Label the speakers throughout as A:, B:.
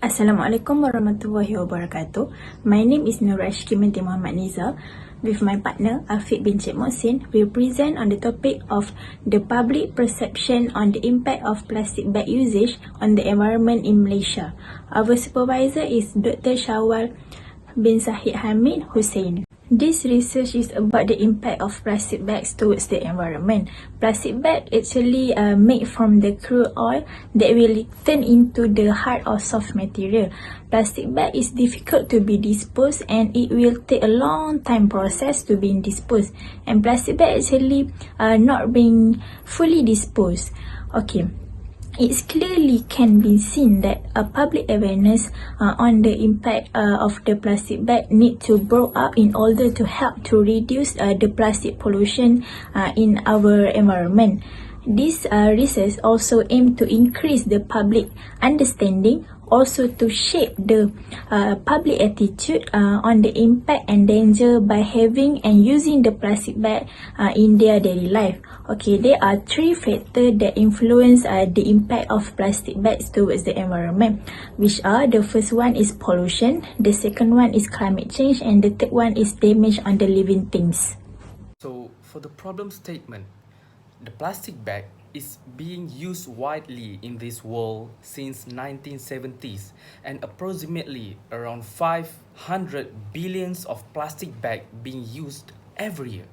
A: Assalamualaikum warahmatullahi wabarakatuh. My name is NURUL binti Mohamaad NIZA. With my partner Afiq bin Mohseen, we present on the topic of the public perception on the impact of plastic bag usage on the environment in Malaysia. Our supervisor is Dr. SHAWAL bin SAHID HAMID HUSSAIN. This research is about the impact of plastic bags towards the environment. Plastic bag actually made from the crude oil that will turn into the hard or soft material. Plastic bag is difficult to be disposed and it will take a long time process to be disposed. And plastic bag actually not being fully disposed. Okay. It clearly can be seen that a public awareness on the impact of the plastic bag need to grow up in order to help to reduce the plastic pollution in our environment. This research also aim to increase the public understanding, also to shape the public attitude on the impact and danger by having and using the plastic bag in their daily life. Okay, there are three factors that influence the impact of plastic bags towards the environment, which are: the first one is pollution, the second one is climate change, and the third one is damage on the living things.
B: So, for the problem statement, the plastic bag is being used widely in this world since 1970s, and approximately around 500 billions of plastic bag being used every year.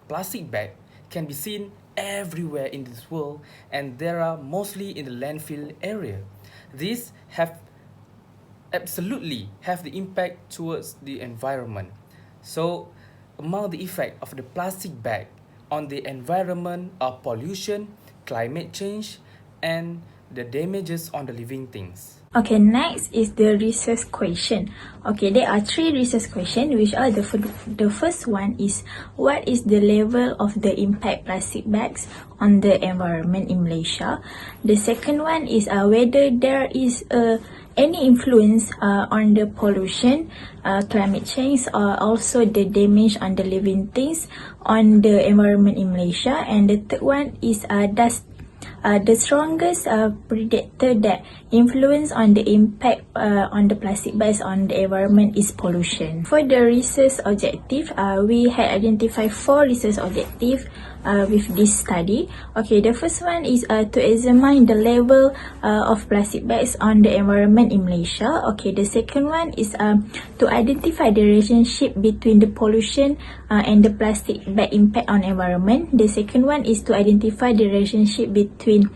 B: Plastic bag can be seen everywhere in this world, and there are mostly in the landfill area. These have absolutely have the impact towards the environment. So, among the effect of the plastic bag on the environment are pollution, climate change, and the damages on the living things.
A: Okay, next is the research question. Okay, there are three research questions, which are the first one is: what is the level of the impact plastic bags on the environment in Malaysia? The second one is whether there is any influence on the pollution, climate change, or also the damage on the living things on the environment in Malaysia. And the third one is does the strongest predictor that influence on the impact on the plastic bags on the environment is pollution. For the research objective, we had identified 4 research objectives with this study. Okay, the first one is to examine the level of plastic bags on the environment in Malaysia. Okay, the second one is to identify the relationship between the pollution and the plastic bag impact on environment. The second one is to identify the relationship between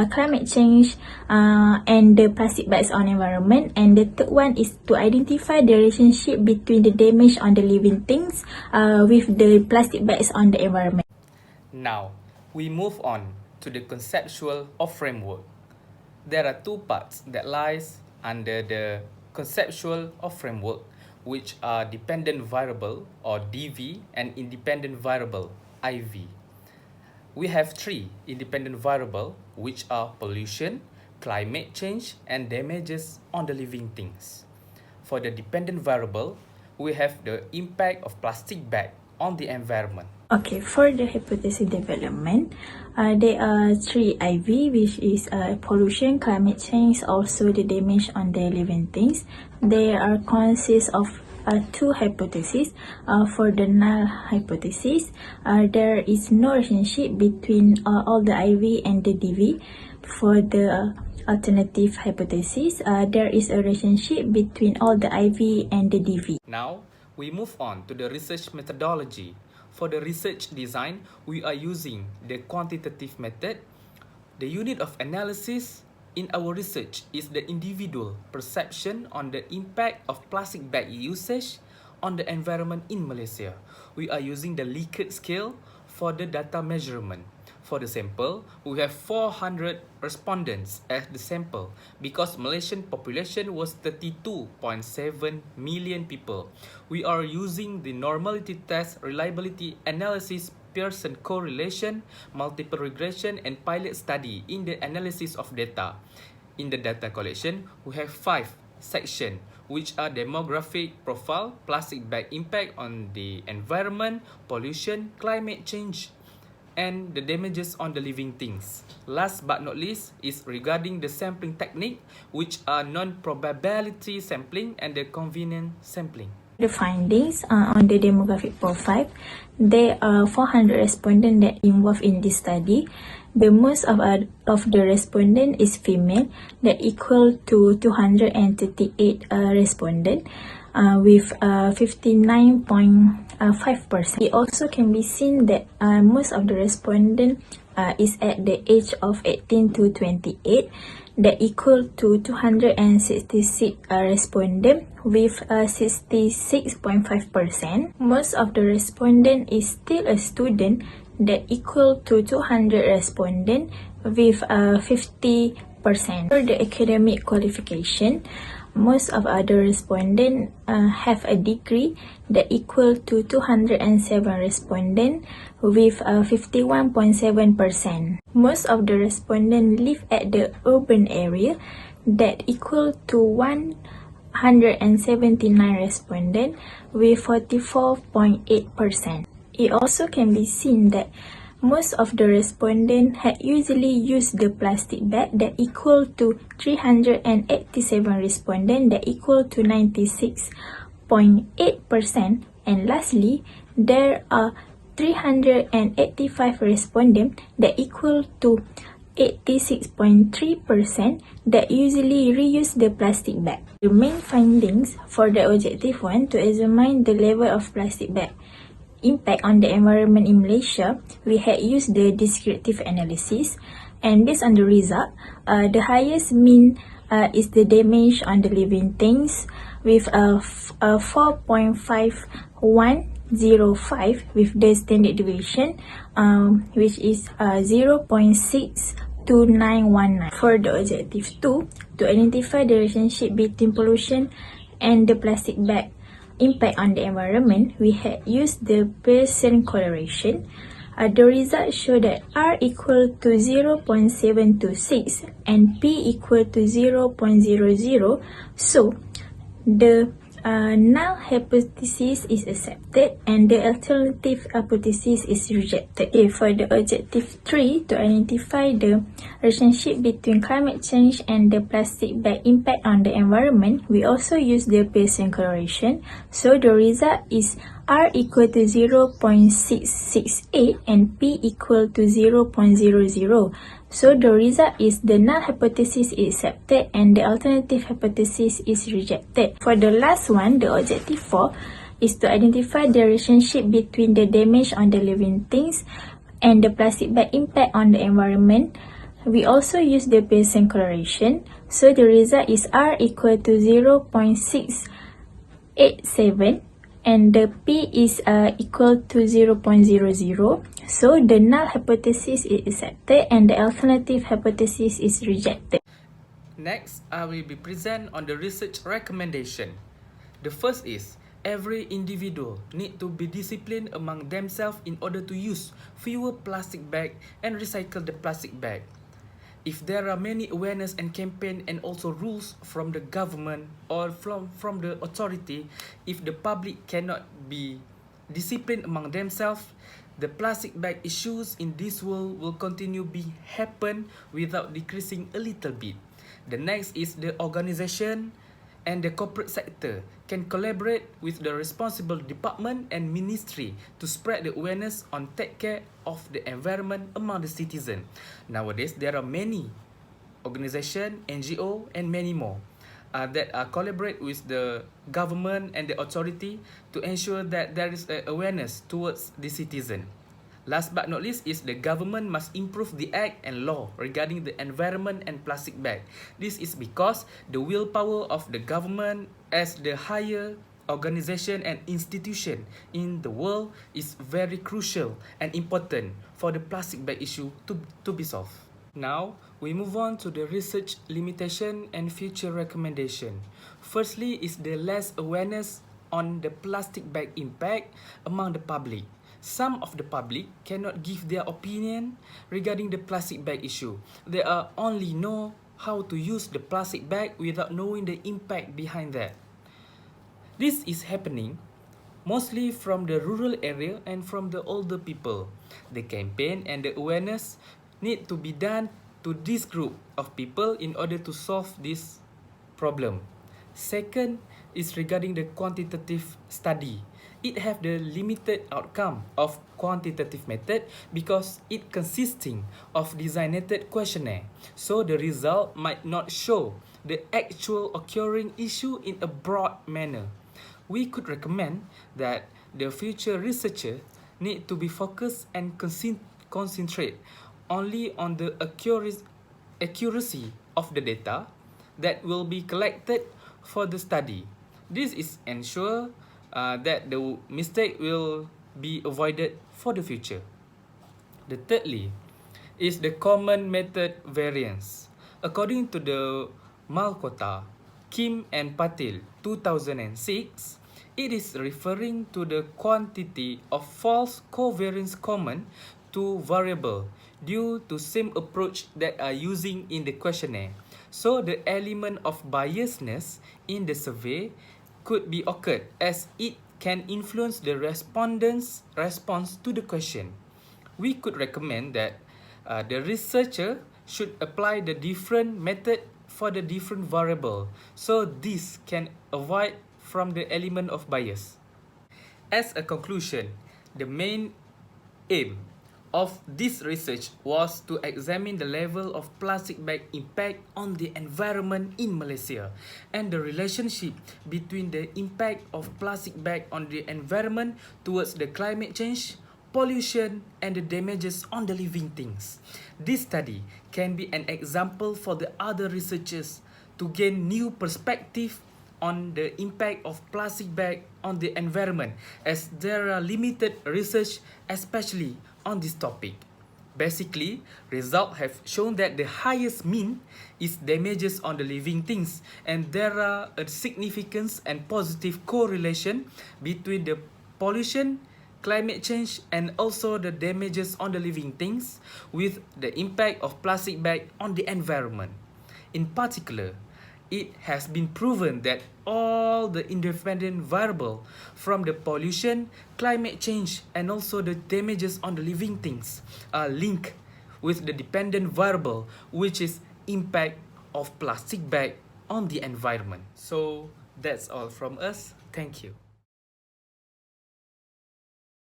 A: climate change and the plastic bags on environment. And the third one is to identify the relationship between the damage on the living things with the plastic bags on the environment.
B: Now, we move on to the conceptual or framework. There are 2 parts that lies under the conceptual or framework, which are dependent variable or DV and independent variable IV. We have 3 independent variables, which are pollution, climate change, and damages on the living things. For the dependent variable, we have the impact of plastic bag on the environment.
A: Okay, for the hypothesis development, there are 3 IV, which is pollution, climate change, also the damage on the living things. They are consist of 2 hypotheses. For the null hypothesis, there is no relationship between all the IV and the DV. For the alternative hypothesis, there is a relationship between all the IV and the DV.
B: Now, we move on to the research methodology. For the research design, we are using the quantitative method. The unit of analysis in our research is the individual perception on the impact of plastic bag usage on the environment in Malaysia. We are using the Likert scale for the data measurement. For the sample, we have 400 respondents as the sample because Malaysian population was 32.7 million people. We are using the normality test, reliability analysis, Pearson correlation, multiple regression, and pilot study in the analysis of data. In the data collection, we have 5 sections, which are demographic profile, plastic bag impact on the environment, pollution, climate change, and the damages on the living things. Last but not least is regarding the sampling technique, which are non-probability sampling and the convenient sampling.
A: The findings on the demographic profile, there are 400 respondents that involved in this study. The most of the respondent is female, that equal to 238 respondent with 59.5%. It also can be seen that most of the respondent is at the age of 18 to 28, that equal to 266 respondent with 66.5%. Most of the respondent is still a student, that equal to 200 respondent with 50%. For the academic qualification, most of other respondents have a degree, that equal to 207 respondents with 51.7%. Most of the respondents live at the urban area, that equal to 179 respondents with 44.8%. It also can be seen that most of the respondents had usually used the plastic bag, that equal to 387 respondents, that equal to 96.8%. And lastly, there are 385 respondents, that equal to 86.3%, that usually reuse the plastic bag. The main findings for the objective 1 to examine the level of plastic bag impact on the environment in Malaysia, we had used the descriptive analysis, and based on the result, the highest mean is the damage on the living things with 4.5105 with the standard deviation, which is 0.62919. For the objective 2, to identify the relationship between pollution and the plastic bag impact on the environment, we had used the Pearson correlation. The results show that R equal to 0.726 and P equal to 0.00. So, the null hypothesis is accepted and the alternative hypothesis is rejected. Okay, for the objective 3, to identify the relationship between climate change and the plastic bag impact on the environment, we also use the Pearson correlation. So the result is R equal to 0.668 and P equal to 0.00. So the result is the null hypothesis is accepted and the alternative hypothesis is rejected. For the last one, the objective 4, is to identify the relationship between the damage on the living things and the plastic bag impact on the environment. We also use the Pearson correlation. So the result is R equal to 0.687 and the P is equal to 0.00. So the null hypothesis is accepted and the alternative hypothesis is rejected.
B: Next, I will be present on the research recommendation. The first is, every individual need to be disciplined among themselves in order to use fewer plastic bag and recycle the plastic bag. If there are many awareness and campaign and also rules from the government or from the authority, if the public cannot be disciplined among themselves, the plastic bag issues in this world will continue be happen without decreasing a little bit. The next is the organization and the corporate sector can collaborate with the responsible department and ministry to spread the awareness on take care of the environment among the citizen. Nowadays, there are many organizations, NGO, and many more that collaborate with the government and the authority to ensure that there is awareness towards the citizen. Last but not least is the government must improve the act and law regarding the environment and plastic bag. This is because the willpower of the government as the higher organization and institution in the world is very crucial and important for the plastic bag issue to be solved. Now, we move on to the research limitation and future recommendation. Firstly is the less awareness on the plastic bag impact among the public. Some of the public cannot give their opinion regarding the plastic bag issue. They only know how to use the plastic bag without knowing the impact behind that. This is happening mostly from the rural area and from the older people. The campaign and the awareness need to be done to this group of people in order to solve this problem. Second is regarding the quantitative study. It have the limited outcome of quantitative method because it consisting of designated questionnaire. So the result might not show the actual occurring issue in a broad manner. We could recommend that the future researcher need to be focused and concentrate only on the accuracy of the data that will be collected for the study. This is ensure that the mistake will be avoided for the future. The thirdly is the common method variance. According to the Malkota, Kim and Patil 2006, it is referring to the quantity of false covariance common to variable due to same approach that are using in the questionnaire. So the element of biasness in the survey could be occurred as it can influence the respondents' response to the question. We could recommend that the researcher should apply the different method for the different variable, so this can avoid from the element of bias. As a conclusion, the main aim of this research was to examine the level of plastic bag impact on the environment in Malaysia and the relationship between the impact of plastic bag on the environment towards the climate change, pollution, and the damages on the living things. This study can be an example for the other researchers to gain new perspective on the impact of plastic bag on the environment, as there are limited research especially on this topic. Basically, results have shown that the highest mean is damages on the living things, and there are a significant and positive correlation between the pollution, climate change, and also the damages on the living things with the impact of plastic bag on the environment. In particular, it has been proven that all the independent variables from the pollution, climate change, and also the damages on the living things are linked with the dependent variable, which is impact of plastic bag on the environment. So that's all from us. Thank you.